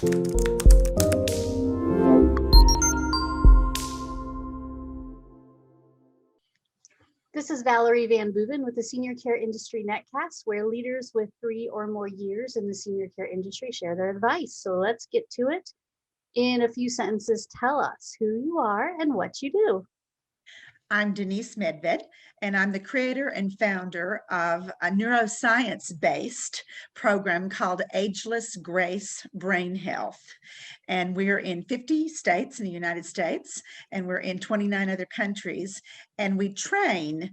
This is Valerie Van Boeven with the Senior Care Industry Netcast, where leaders with 3 or more years in the senior care industry share their advice. So let's get to it. In a few sentences, tell us who you are and what you do. I'm Denise Medved, and I'm the creator and founder of a neuroscience-based program called Ageless Grace Brain Health. And we're in 50 states in the United States, and we're in 29 other countries. And we train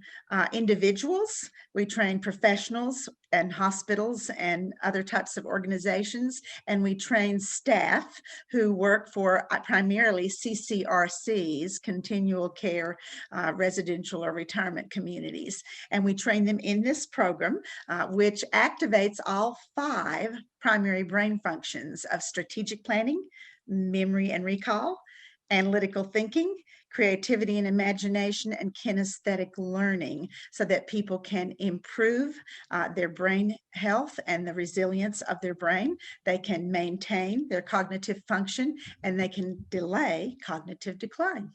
individuals, we train professionals and hospitals and other types of organizations, and we train staff who work for primarily CCRCs, continual care, residential or retirement communities. And we train them in this program, which activates all 5 primary brain functions of strategic planning, memory and recall, analytical thinking, creativity and imagination, and kinesthetic learning, so that people can improve their brain health and the resilience of their brain. They can maintain their cognitive function, and they can delay cognitive decline.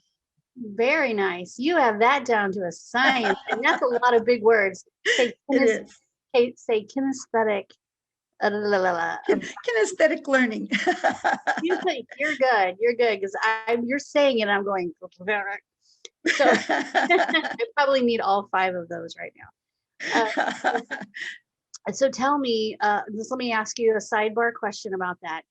Very nice. You have that down to a science, and that's a lot of big words. Say kinesthetic. Kinesthetic learning. You're good. You're good, because you're saying it. I'm going. So I probably need all 5 of those right now. So tell me, just let me ask you a sidebar question about that.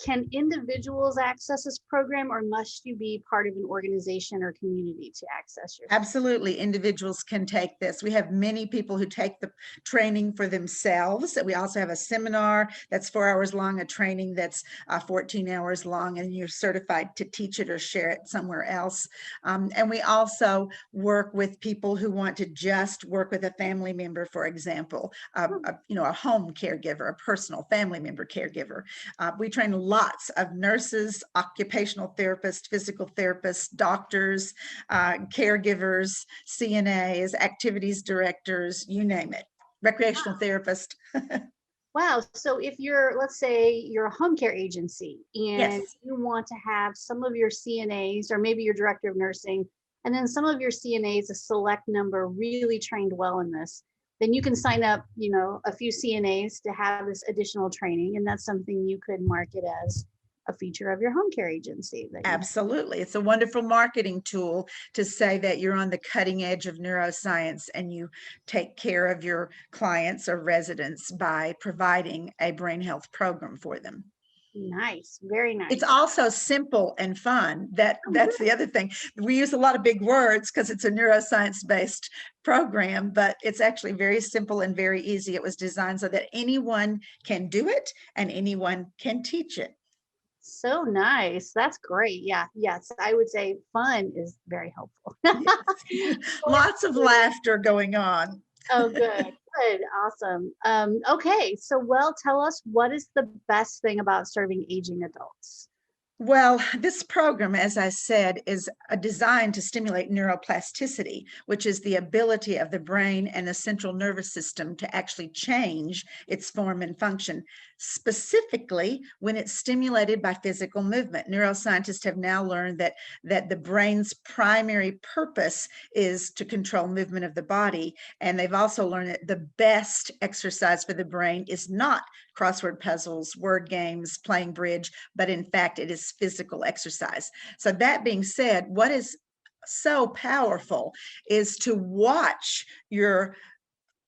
Can individuals access this program, or must you be part of an organization or community to access your? Absolutely, individuals can take this. We have many people who take the training for themselves. We also have a seminar that's 4 hours long, a training that's 14 hours long, and you're certified to teach it or share it somewhere else. And we also work with people who want to just work with a family member, for example, a home caregiver, a personal family member caregiver. We train lots of nurses, occupational therapists, physical therapists, doctors, caregivers, CNAs, activities directors, you name it, recreational therapist. Wow. So if you're, let's say you're a home care agency and Yes. you want to have some of your CNAs, or maybe your director of nursing, and then some of your CNAs, a select number, really trained well in this, then you can sign up, a few CNAs to have this additional training. And that's something you could market as a feature of your home care agency. Absolutely. It's a wonderful marketing tool to say that you're on the cutting edge of neuroscience and you take care of your clients or residents by providing a brain health program for them. Nice. Very nice. It's also simple and fun. That's the other thing. We use a lot of big words because it's a neuroscience-based program, but it's actually very simple and very easy. It was designed so that anyone can do it and anyone can teach it. So nice. That's great. Yeah. Yes. I would say fun is very helpful. Yes. Lots of laughter going on. Oh, good. Good. Awesome. Okay. So, tell us, what is the best thing about serving aging adults? Well, this program, as I said, is designed to stimulate neuroplasticity, which is the ability of the brain and the central nervous system to actually change its form and function, specifically when it's stimulated by physical movement. Neuroscientists have now learned that the brain's primary purpose is to control movement of the body. And they've also learned that the best exercise for the brain is not crossword puzzles, word games, playing bridge, but in fact, it is physical exercise. So that being said, what is so powerful is to watch your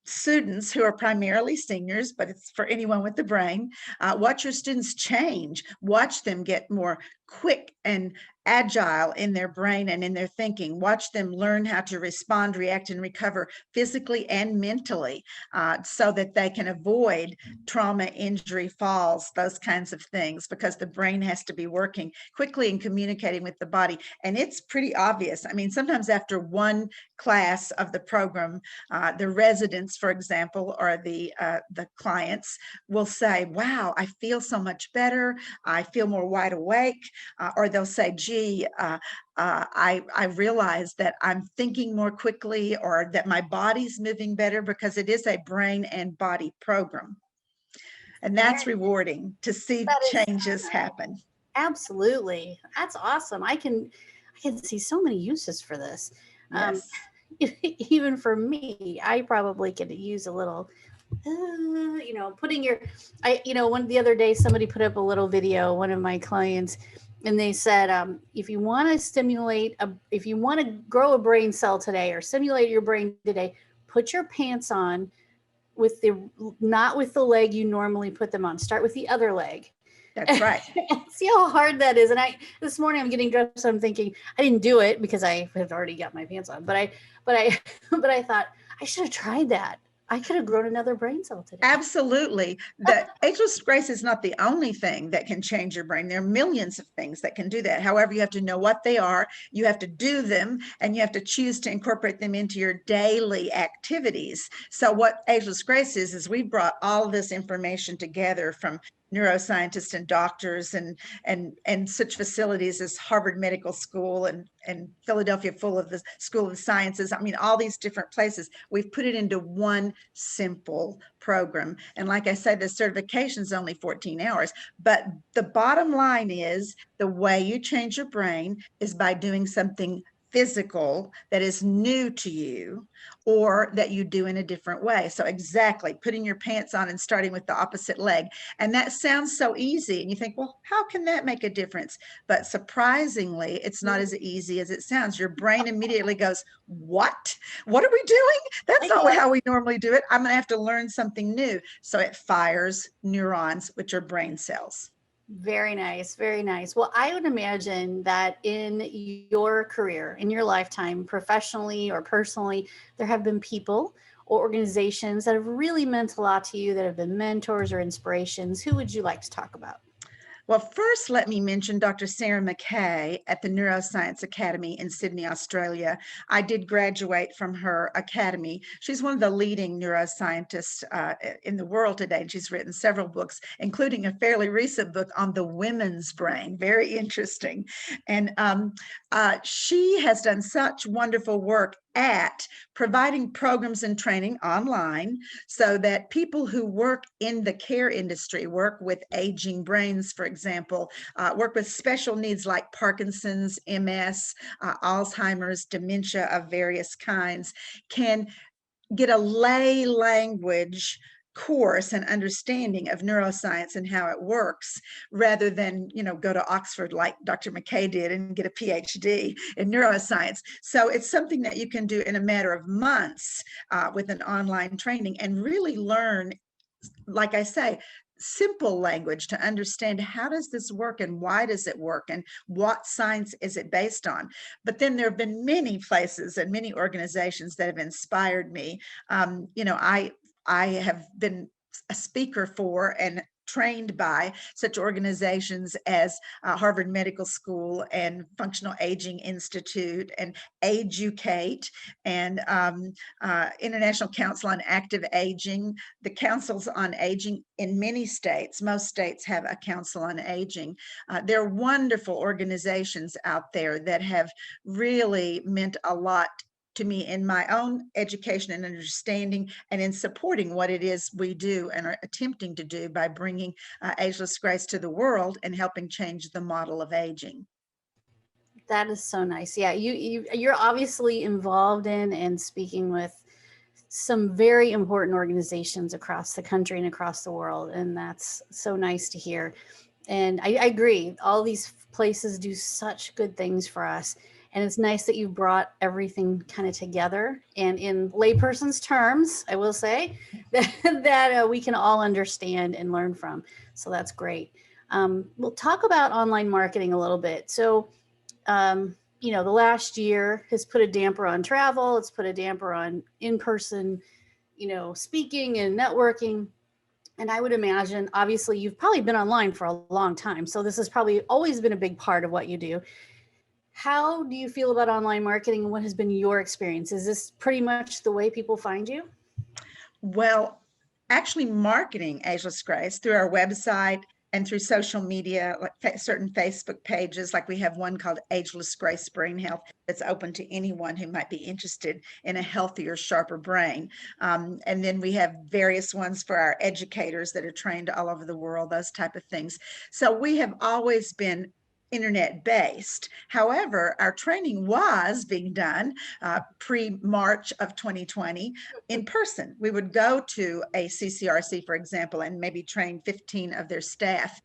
students, who are primarily seniors, but it's for anyone with the brain, watch your students change, watch them get more quick and agile in their brain and in their thinking, watch them learn how to respond, react, and recover physically and mentally, so that they can avoid trauma, injury, falls, those kinds of things, because the brain has to be working quickly and communicating with the body. And it's pretty obvious. I mean, sometimes after one class of the program, the residents, for example, or the clients will say, wow, I feel so much better. I feel more wide awake. Or they'll say, gee, I realize that I'm thinking more quickly, or that my body's moving better, because it is a brain and body program. And that's rewarding to see That is changes happen. absolutely. That's awesome. I can see so many uses for this. Um, Yes. even for me, I probably could use a little, putting your, one the other day, somebody put up a little video, one of my clients, and they said, if you want to if you want to grow a brain cell today or stimulate your brain today, put your pants on with not with the leg you normally put them on. Start with the other leg. That's right. See how hard that is. And this morning I'm getting dressed. So I'm thinking I didn't do it because I had already got my pants on. But I thought I should have tried that. I could have grown another brain cell today. Absolutely. The Ageless Grace is not the only thing that can change your brain. There are millions of things that can do that. However, you have to know what they are, you have to do them, and you have to choose to incorporate them into your daily activities. So what Ageless Grace is we brought all this information together from neuroscientists and doctors and such facilities as Harvard Medical School and Philadelphia Full of the School of Sciences. I mean, all these different places. We've put it into one simple program. And like I said, the certification is only 14 hours. But the bottom line is the way you change your brain is by doing something physical that is new to you or that you do in a different way. So exactly, putting your pants on and starting with the opposite leg. And that sounds so easy. And you think, well, how can that make a difference? But surprisingly, it's not as easy as it sounds. Your brain immediately goes, what? What are we doing? That's not how we normally do it. I'm going to have to learn something new. So it fires neurons, which are brain cells. Very nice. Very nice. Well, I would imagine that in your career, in your lifetime, professionally or personally, there have been people or organizations that have really meant a lot to you, that have been mentors or inspirations. Who would you like to talk about? Well, first, let me mention Dr. Sarah McKay at the Neuroscience Academy in Sydney, Australia. I did graduate from her academy. She's one of the leading neuroscientists in the world today, and she's written several books, including a fairly recent book on the women's brain. Very interesting. And she has done such wonderful work at providing programs and training online so that people who work in the care industry, work with aging brains, for example, work with special needs like Parkinson's, MS, Alzheimer's, dementia of various kinds, can get a lay language course and understanding of neuroscience and how it works, rather than go to Oxford like Dr. McKay did and get a PhD in neuroscience. So it's something that you can do in a matter of months with an online training and really learn, like I say, simple language to understand how does this work and why does it work and what science is it based on. But then there have been many places and many organizations that have inspired me. I have been a speaker for and trained by such organizations as Harvard Medical School and Functional Aging Institute and Educate and International Council on Active Aging, the councils on aging in many states. Most states have a council on aging. There are wonderful organizations out there that have really meant a lot to me in my own education and understanding and in supporting what it is we do and are attempting to do by bringing Ageless Grace to the world and helping change the model of aging. That is so nice. Yeah, you're obviously involved in and speaking with some very important organizations across the country and across the world, and that's so nice to hear. And I agree, all these places do such good things for us. And it's nice that you brought everything kind of together and in layperson's terms, I will say, that we can all understand and learn from. So that's great. We'll talk about online marketing a little bit. So, the last year has put a damper on travel. It's put a damper on in-person, speaking and networking. And I would imagine, obviously, you've probably been online for a long time. So this has probably always been a big part of what you do. How do you feel about online marketing and what has been your experience? Is this pretty much the way people find you? Well, actually marketing Ageless Grace through our website and through social media, like certain Facebook pages, like we have one called Ageless Grace Brain Health that's open to anyone who might be interested in a healthier, sharper brain. And then we have various ones for our educators that are trained all over the world, those type of things. So we have always been internet based. However, our training was being done pre-March of 2020 in person. We would go to a CCRC, for example, and maybe train 15 of their staff.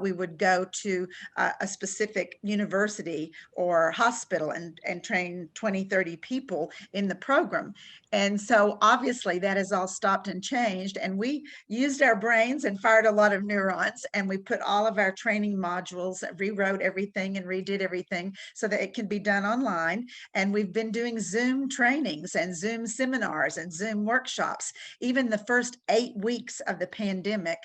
We would go to a specific university or hospital and train 20, 30 people in the program. And so obviously that has all stopped and changed. And we used our brains and fired a lot of neurons. And we put all of our training modules, rewrote everything and redid everything so that it can be done online. And we've been doing Zoom trainings and Zoom seminars and Zoom workshops. Even the first 8 weeks of the pandemic,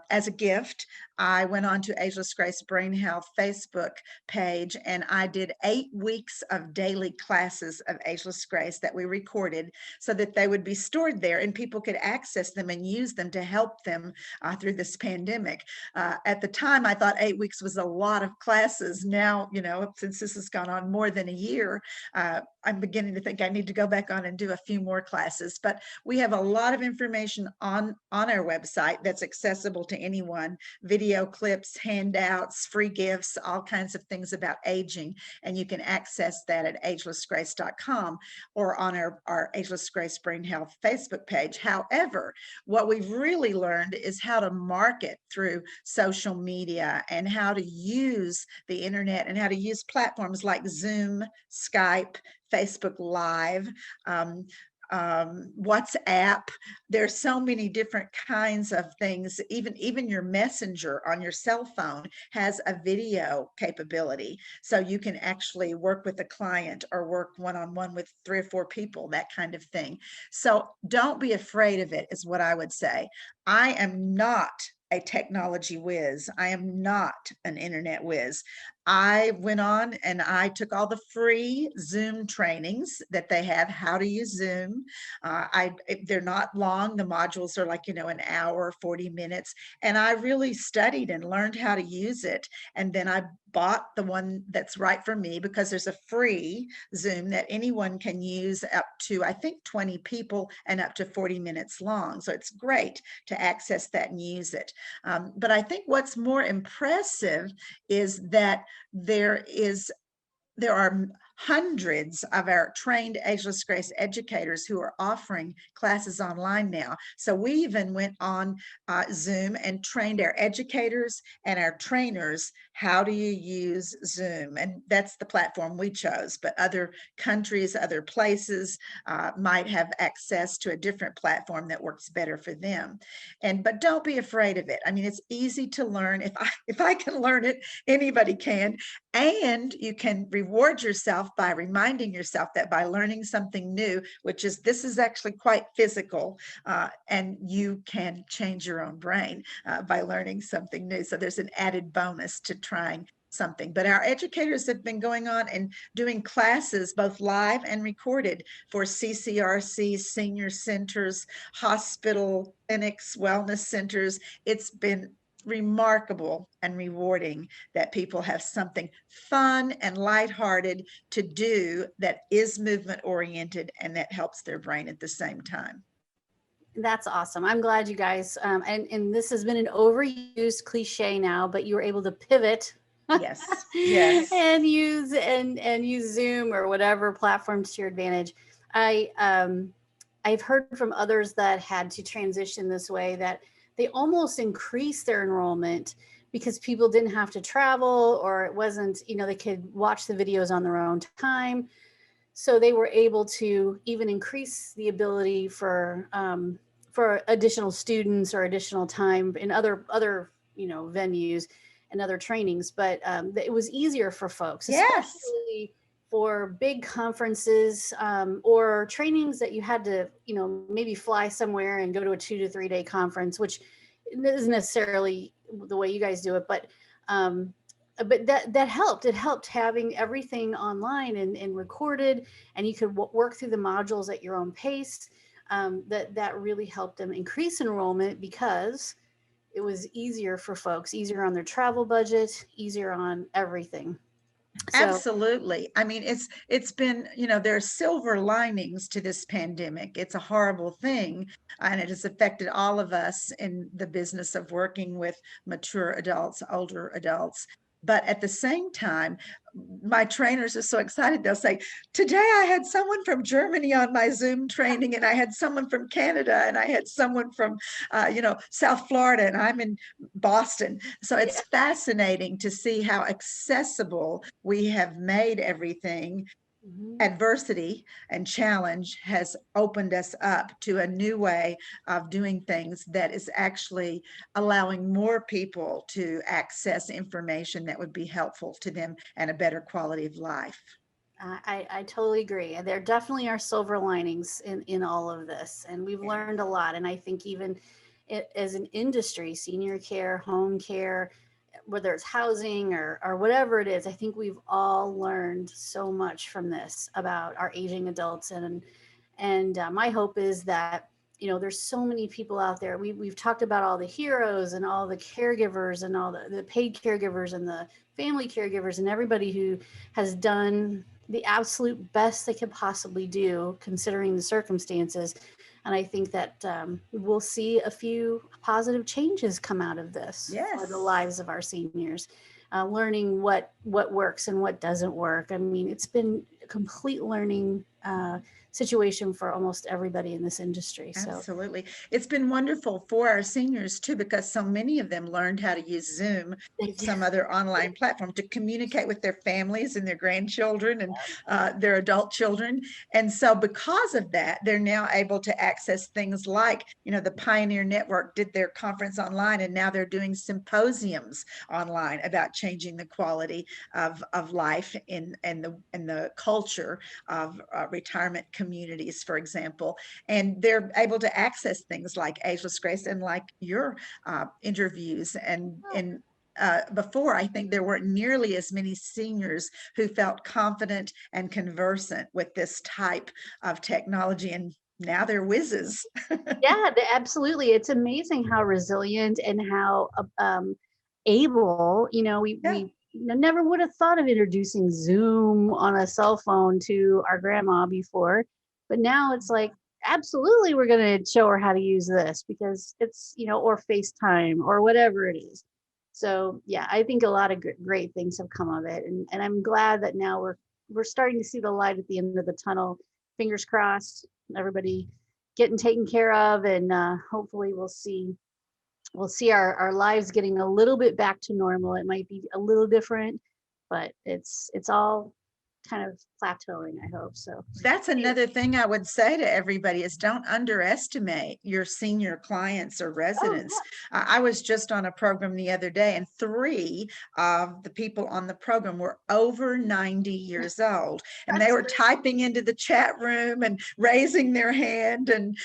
as a gift, I went on to Ageless Grace Brain Health Facebook page and I did 8 weeks of daily classes of Ageless Grace that we recorded so that they would be stored there and people could access them and use them to help them through this pandemic. At the time, I thought 8 weeks was a lot of classes. Now, you know, since this has gone on more than a year, I'm beginning to think I need to go back on and do a few more classes. But we have a lot of information on our website that's accessible to anyone: video clips, handouts, free gifts, all kinds of things about aging. And you can access that at agelessgrace.com or on our Ageless Grace Brain Health Facebook page. However, what we've really learned is how to market through social media and how to use the internet and how to use platforms like Zoom, Skype, Facebook Live, WhatsApp. There's so many different kinds of things. Even your messenger on your cell phone has a video capability. So you can actually work with a client or work one-on-one with 3 or 4 people, that kind of thing. So don't be afraid of it, is what I would say. I am not a technology whiz. I am not an internet whiz. I went on and I took all the free Zoom trainings that they have, how to use Zoom. They're not long. The modules are like, you know, an hour, 40 minutes. And I really studied and learned how to use it. And then I bought the one that's right for me because there's a free Zoom that anyone can use up to, I think, 20 people and up to 40 minutes long. So it's great to access that and use it. But I think what's more impressive is that there are hundreds of our trained Ageless Grace educators who are offering classes online now. So we even went on Zoom and trained our educators and our trainers how do you use Zoom. And that's the platform we chose, but other countries, other places might have access to a different platform that works better for them. But don't be afraid of it. I mean, it's easy to learn. If I can learn it, anybody can. And you can reward yourself by reminding yourself that by learning something new, this is actually quite physical, and you can change your own brain by learning something new. So there's an added bonus to trying something. But our educators have been going on and doing classes, both live and recorded, for CCRCs, senior centers, hospital clinics, wellness centers. It's been remarkable and rewarding that people have something fun and lighthearted to do that is movement oriented and that helps their brain at the same time. That's awesome. I'm glad you guys, and this has been an overused cliche now, but you were able to pivot. Yes. Yes. and use Zoom or whatever platforms to your advantage. I've heard from others that had to transition this way that they almost increased their enrollment because people didn't have to travel, or it wasn't, they could watch the videos on their own time. So they were able to even increase the ability for additional students or additional time in other venues and other trainings. But it was easier for folks, Yes. especially for big conferences or trainings that you had to, maybe fly somewhere and go to a 2 to 3 day conference, which isn't necessarily the way you guys do it, but that helped. It helped having everything online and recorded, and you could work through the modules at your own pace. That really helped them increase enrollment because it was easier for folks, easier on their travel budget, easier on everything. So Absolutely. I mean, it's been, there are silver linings to this pandemic. It's a horrible thing, and it has affected all of us in the business of working with mature adults, older adults. But at the same time, my trainers are so excited. They'll say, "Today I had someone from Germany on my Zoom training, and I had someone from Canada, and I had someone from, South Florida, and I'm in Boston." So yeah. it's fascinating to see how accessible we have made everything. Mhm. Adversity and challenge has opened us up to a new way of doing things that is actually allowing more people to access information that would be helpful to them and a better quality of life. I totally agree. And there definitely are silver linings in all of this. And we've Yeah. learned a lot. And I think even as an industry, senior care, home care, whether it's housing or whatever it is, I think we've all learned so much from this about our aging adults. And my hope is that, there's so many people out there. We've talked about all the heroes and all the caregivers and all the paid caregivers and the family caregivers and everybody who has done the absolute best they could possibly do considering the circumstances. And I think that we'll see a few positive changes come out of this for the Yes. lives of our seniors, learning what works and what doesn't work. I mean, it's been a complete learning situation for almost everybody in this industry. So Absolutely. It's been wonderful for our seniors too, because so many of them learned how to use Zoom they or do. some other online platform to communicate with their families and their grandchildren and their adult children. And so because of that, they're now able to access things like, the Pioneer Network did their conference online, and now they're doing symposiums online about changing the quality of life in the culture of retirement communities, for example. And they're able to access things like Ageless Grace and like your interviews. And before, I think there weren't nearly as many seniors who felt confident and conversant with this type of technology, and now they're whizzes. Yeah, absolutely. It's amazing how resilient and how able, Yeah, we never would have thought of introducing Zoom on a cell phone to our grandma before. But now it's like, absolutely, we're going to show her how to use this because it's, or FaceTime or whatever it is. So, yeah, I think a lot of great things have come of it. And I'm glad that now we're starting to see the light at the end of the tunnel. Fingers crossed, everybody getting taken care of, and hopefully we'll see our lives getting a little bit back to normal. It might be a little different, but it's all kind of plateauing, I hope so. that's another thing I would say to everybody is don't underestimate your senior clients or Oh residents. I was just on a program the other day, and 3 of the people on the program were over 90 years old, and they that's were typing into the chat room and raising their hand, and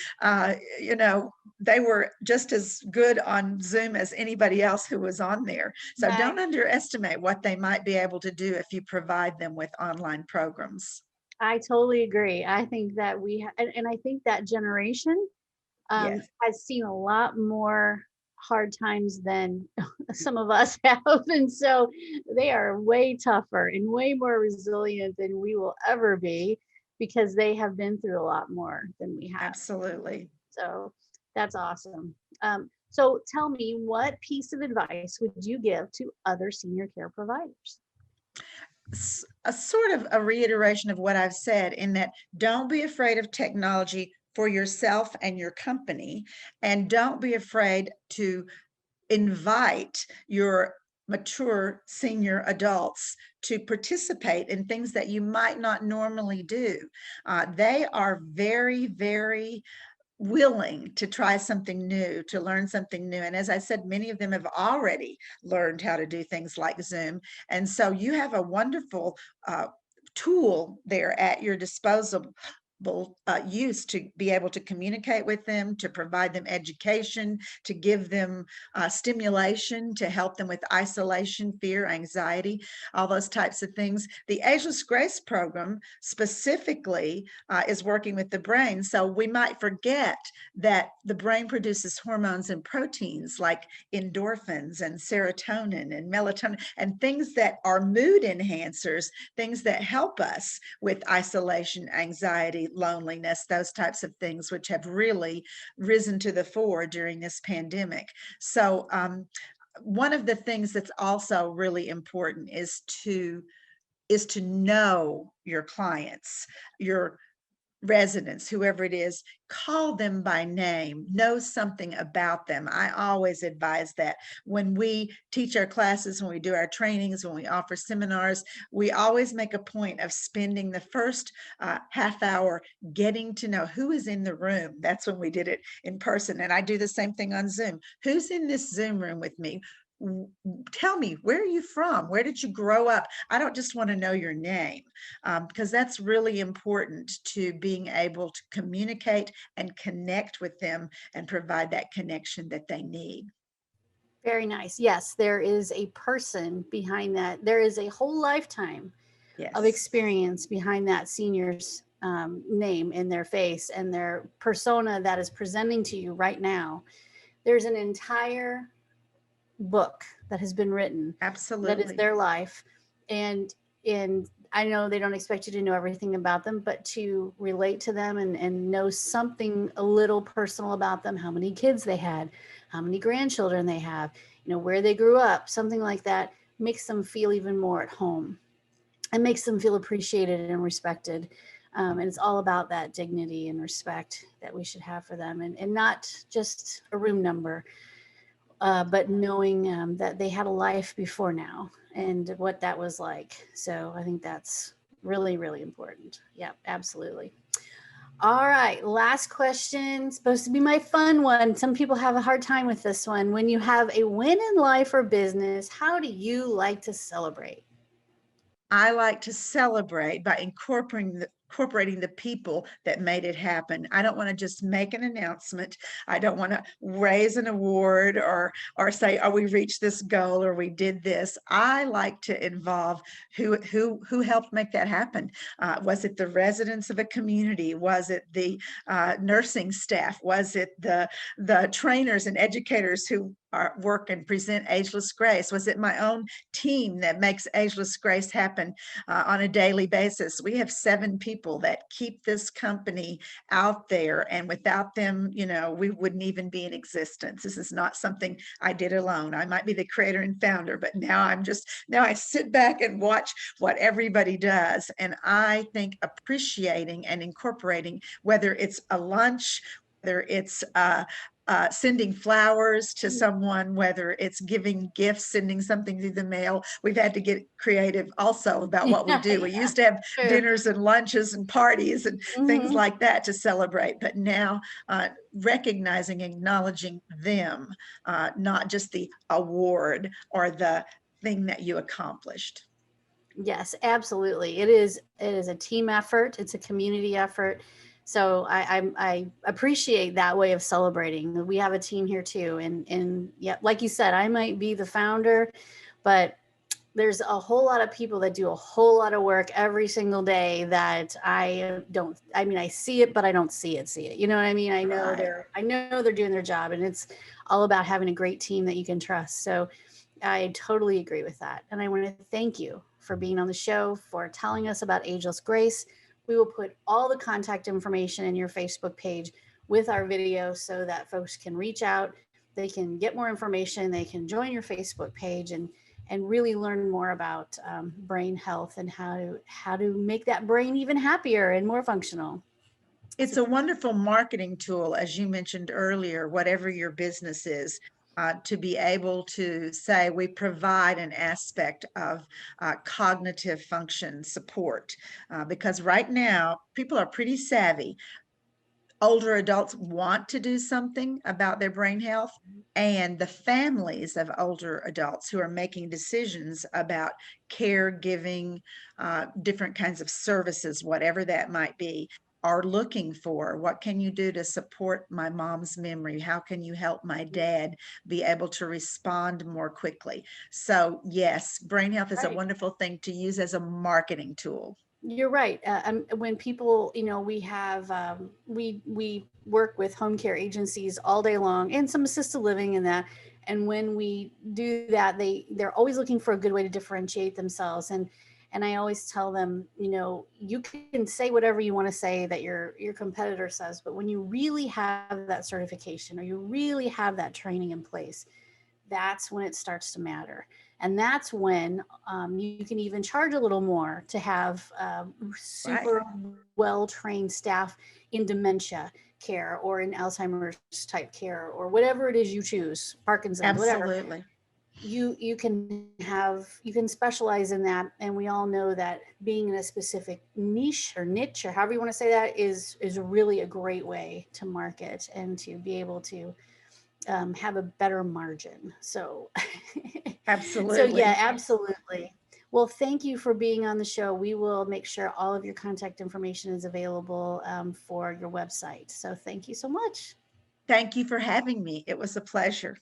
they were just as good on Zoom as anybody else who was on there. So nice. don't underestimate what they might be able to do if you provide them with online programs. I totally agree. I think that and I think that generation Yes. has seen a lot more hard times than some of us have. And so they are way tougher and way more resilient than we will ever be because they have been through a lot more than we have. Absolutely. So that's awesome. So tell me, what piece of advice would you give to other senior care providers? A sort of a reiteration of what I've said, in that don't be afraid of technology for yourself and your company, and don't be afraid to invite your mature senior adults to participate in things that you might not normally do. They are very, very willing to try something new, to learn something new. And as I said, many of them have already learned how to do things like Zoom. And so you have a wonderful tool there at your disposal use to be able to communicate with them, to provide them education, to give them stimulation, to help them with isolation, fear, anxiety, all those types of things. The Ageless Grace program specifically is working with the brain. So we might forget that the brain produces hormones and proteins like endorphins and serotonin and melatonin and things that are mood enhancers, things that help us with isolation, anxiety, loneliness, those types of things, which have really risen to the fore during this pandemic. So one of the things that's also really important is to know your clients, your residents, whoever it is, call them by name, know something about them. I always advise that when we teach our classes, when we do our trainings, when we offer seminars, we always make a point of spending the first half hour getting to know who is in the room. That's when we did it in person. And I do the same thing on Zoom. Who's in this Zoom room with me? Tell me, where are you from? Where did you grow up? I don't just want to know your name, because that's really important to being able to communicate and connect with them and provide that connection that they need. Very nice. Yes, there is a person behind that. There is a whole lifetime of Yes, experience behind that senior's name and their face and their persona that is presenting to you right now. There's an entire book that has been written that is absolutely. their life, and I know they don't expect you to know everything about them, but to relate to them and know something a little personal about them, how many kids they had, how many grandchildren they have, you know, where they grew up, something like that makes them feel even more at home and makes them feel appreciated and respected. And it's all about that dignity and respect that we should have for them, and not just a room number, but knowing that they had a life before now and what that was like. So I think that's really, really important. Yeah, absolutely. All right, last question. Supposed to be my fun one. Some people have a hard time with this one. When you have a win in life or business, how do you like to celebrate? I like to celebrate by incorporating the people that made it happen. I don't want to just make an announcement. I don't want to raise an award or say, "Oh, we reached this goal or we did this." I like to involve who helped make that happen. Was it the residents of a community? Was it the nursing staff? Was it the trainers and educators who work and present Ageless Grace? Was it my own team that makes Ageless Grace happen on a daily basis? We have 7 people that keep this company out there, and without them, you know, we wouldn't even be in existence. This is not something I did alone. I might be the creator and founder, but now I sit back and watch what everybody does. And I think appreciating and incorporating, whether it's a lunch, whether it's sending flowers to someone, whether it's giving gifts, sending something through the mail. We've had to get creative also about what we do. We used to have True. dinners and lunches and parties and things Mhm. like that to celebrate, but now recognizing, acknowledging them, not just the award or the thing that you accomplished. Yes, absolutely. It is a team effort. It's a community effort. So I appreciate that way of celebrating. We have a team here too, and yeah, like you said, I might be the founder, but there's a whole lot of people that do a whole lot of work every single day that I don't. I mean, I see it, but I don't see it. See it. You know what I mean? Right. I know they're doing their job, and it's all about having a great team that you can trust. So I totally agree with that. And I want to thank you for being on the show, for telling us about Ageless Grace. We will put all the contact information in your Facebook page with our video so that folks can reach out, they can get more information, they can join your Facebook page and really learn more about brain health and how to make that brain even happier and more functional. It's a wonderful marketing tool, as you mentioned earlier, whatever your business is, to be able to say we provide an aspect of cognitive function support. Because right now, people are pretty savvy. Older adults want to do something about their brain health, and the families of older adults who are making decisions about caregiving, different kinds of services, whatever that might be, are looking for. What can you do to support my mom's memory? How can you help my dad be able to respond more quickly? So yes, brain health is a Right. wonderful thing to use as a marketing tool. You're right. When people, we have, we work with home care agencies all day long and some assisted living and that. And when we do that, they're always looking for a good way to differentiate themselves. And I always tell them, you can say whatever you want to say that your competitor says, but when you really have that certification or you really have that training in place, that's when it starts to matter. And that's when you can even charge a little more to have Right. super well trained staff in dementia care or in Alzheimer's type care or whatever it is you choose, Parkinson's, whatever. Absolutely. You can specialize in that, and we all know that being in a specific niche or however you want to say that is really a great way to market and to be able to have a better margin. So, so yeah, Absolutely. absolutely. Well, thank you for being on the show. We will make sure all of your contact information is available for your website. So thank you so much. Thank you for having me. It was a pleasure.